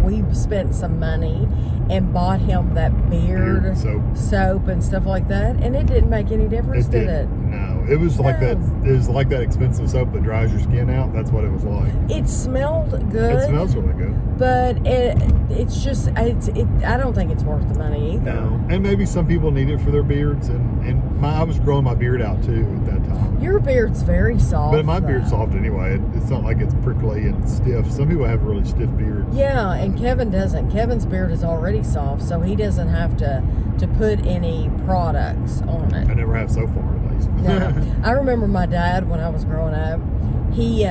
we spent some money and bought him that beard soap and stuff like that, and it didn't make any difference, did it? No, it was like that. It was like that expensive soap that dries your skin out. That's what it was like. It smelled good. It smells really good. But I don't think it's worth the money either. No, and maybe some people need it for their beards, and I was growing my beard out too at that time. Your beard's very soft. But my beard's soft anyway. It's not like it's prickly and stiff. Some people have really stiff beards. Yeah, and Kevin doesn't. Kevin's beard is already soft, so he doesn't have to put any products on it. I never have so far, at least. No. I remember my dad when I was growing up. He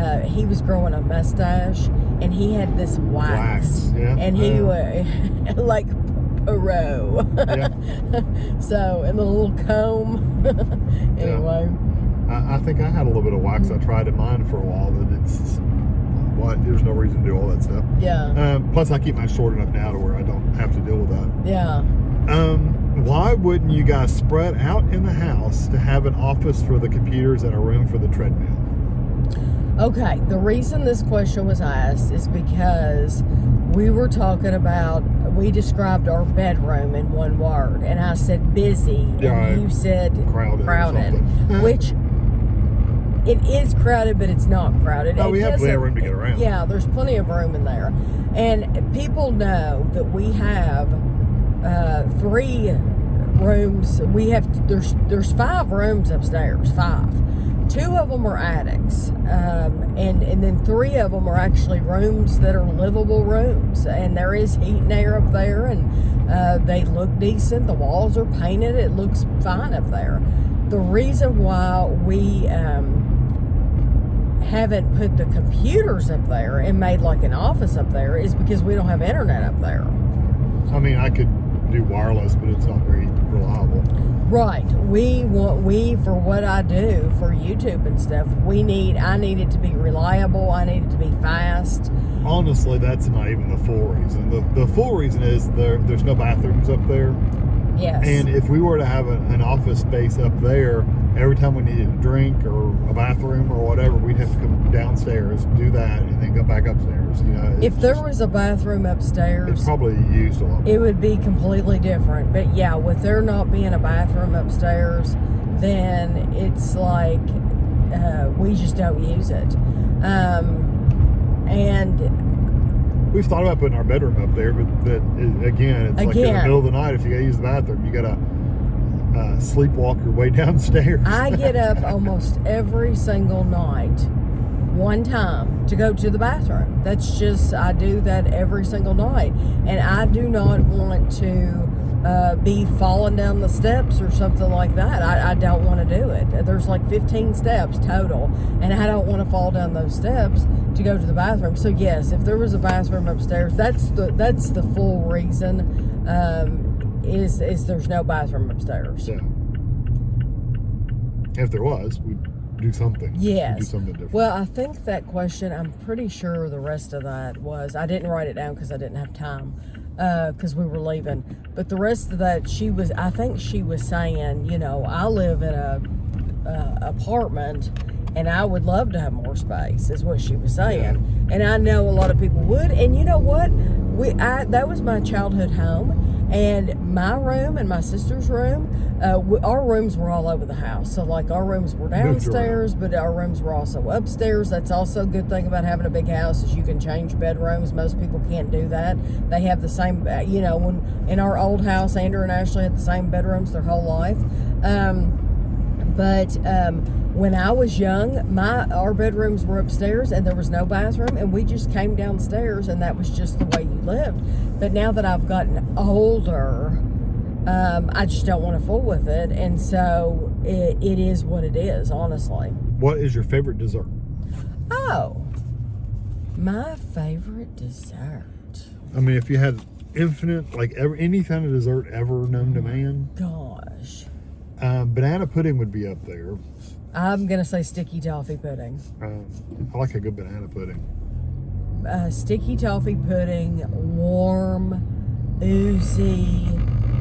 was growing a mustache, and he had this wax. Yeah. And he was like Perot. Yeah. So, and the little comb. Anyway. Yeah. I think I had a little bit of wax. I tried in mine for a while, but there's no reason to do all that stuff. Yeah. Plus, I keep mine short enough now to where I don't have to deal with that. Yeah. Why wouldn't you guys spread out in the house to have an office for the computers and a room for the treadmill? Okay, the reason this question was asked is because we were talking about, we described our bedroom in one word, and I said busy, and you said crowded which it is crowded, but it's not crowded. No, we have plenty of room to get around. Yeah, there's plenty of room in there. And people know that we have 3 rooms. We have, there's 5 rooms upstairs, 5. 2 of them are attics, and then 3 of them are actually rooms that are livable rooms, and there is heat and air up there, and they look decent. The walls are painted. It looks fine up there. The reason why we haven't put the computers up there and made like an office up there is because we don't have internet up there. I mean, I could do wireless, but it's not very reliable. Right. For what I do for YouTube and stuff, I need it to be reliable. I need it to be fast. Honestly, that's not even the full reason. The full reason is there's no bathrooms up there. Yes. And if we were to have an office space up there, every time we needed a drink or a bathroom or whatever, we'd have to come downstairs, do that, and then go back upstairs. You know, if there was a bathroom upstairs, it's probably used a lot more. It would be completely different. But yeah, with there not being a bathroom upstairs, then it's like we just don't use it. And we've thought about putting our bedroom up there, but again, it's like in the middle of the night. If you got to use the bathroom, you got to sleepwalk your way downstairs. I get up almost every single night, one time, to go to the bathroom. That's just, I do that every single night. And I do not want to be falling down the steps or something like that. I don't want to do it. There's like 15 steps total, and I don't want to fall down those steps to go to the bathroom. So yes, if there was a bathroom upstairs, that's the full reason. Is there's no bathroom upstairs. Yeah. If there was, we'd do something. Yes. We'd do something different. Well, I think that question, I'm pretty sure the rest of that was, I didn't write it down because I didn't have time, because we were leaving. But the rest of that, I think she was saying, you know, I live in a apartment, and I would love to have more space, is what she was saying. Yeah. And I know a lot of people would. And you know what? That was my childhood home. And my room and my sister's room, our rooms were all over the house. So like our rooms were downstairs, but our rooms were also upstairs. That's also a good thing about having a big house, is you can change bedrooms. Most people can't do that. They have the same, you know, when in our old house, Andrew and Ashley had the same bedrooms their whole life. When I was young, our bedrooms were upstairs, and there was no bathroom, and we just came downstairs, and that was just the way you lived. But now that I've gotten older, I just don't want to fool with it, and so it is what it is, honestly. What is your favorite dessert? Oh, my favorite dessert. I mean, if you had infinite, like any kind of dessert ever known to man. Gosh. Banana pudding would be up there. I'm going to say sticky toffee pudding. I like a good banana pudding. Sticky toffee pudding, warm, oozy,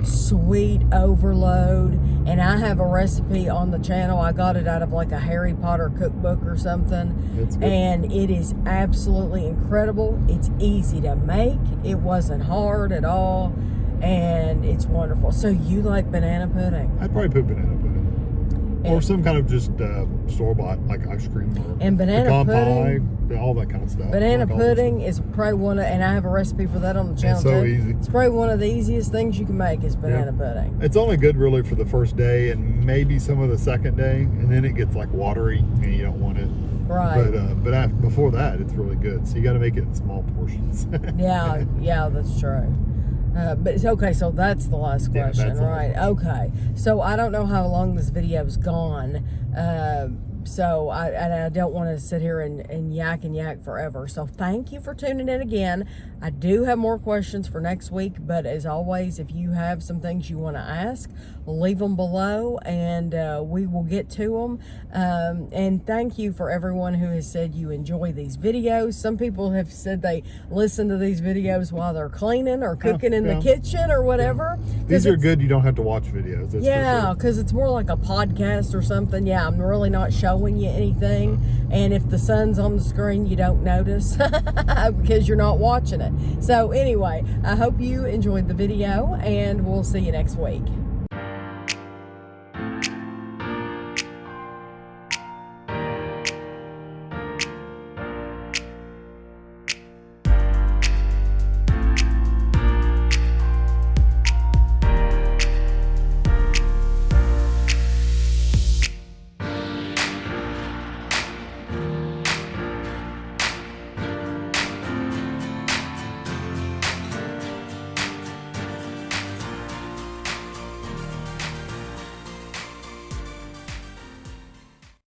sweet overload. And I have a recipe on the channel. I got it out of like a Harry Potter cookbook or something. That's good. And it is absolutely incredible. It's easy to make. It wasn't hard at all. And it's wonderful. So you like banana pudding? I'd probably put banana pudding. Or some kind of just store-bought, like ice cream. And banana pudding. Pie, all that kind of stuff. Banana pudding is probably one of, and I have a recipe for that on the channel too. Easy. It's probably one of the easiest things you can make is banana pudding. It's only good really for the first day and maybe some of the second day, and then it gets like watery and you don't want it. Right. But before that, it's really good. So you got to make it in small portions. yeah, that's true. But it's okay, so that's the last question, right? Okay. So I don't know how long this video's gone. So I don't want to sit here and yak forever. So thank you for tuning in again. I do have more questions for next week, but as always, if you have some things you want to ask, leave them below and we will get to them. And thank you for everyone who has said you enjoy these videos. Some people have said they listen to these videos while they're cleaning or cooking in the kitchen or whatever. These are good. You don't have to watch videos. Because it's more like a podcast or something. Yeah, I'm really not showing showing you anything. And if the sun's on the screen, you don't notice because you're not watching it. So anyway, I hope you enjoyed the video, and we'll see you next week.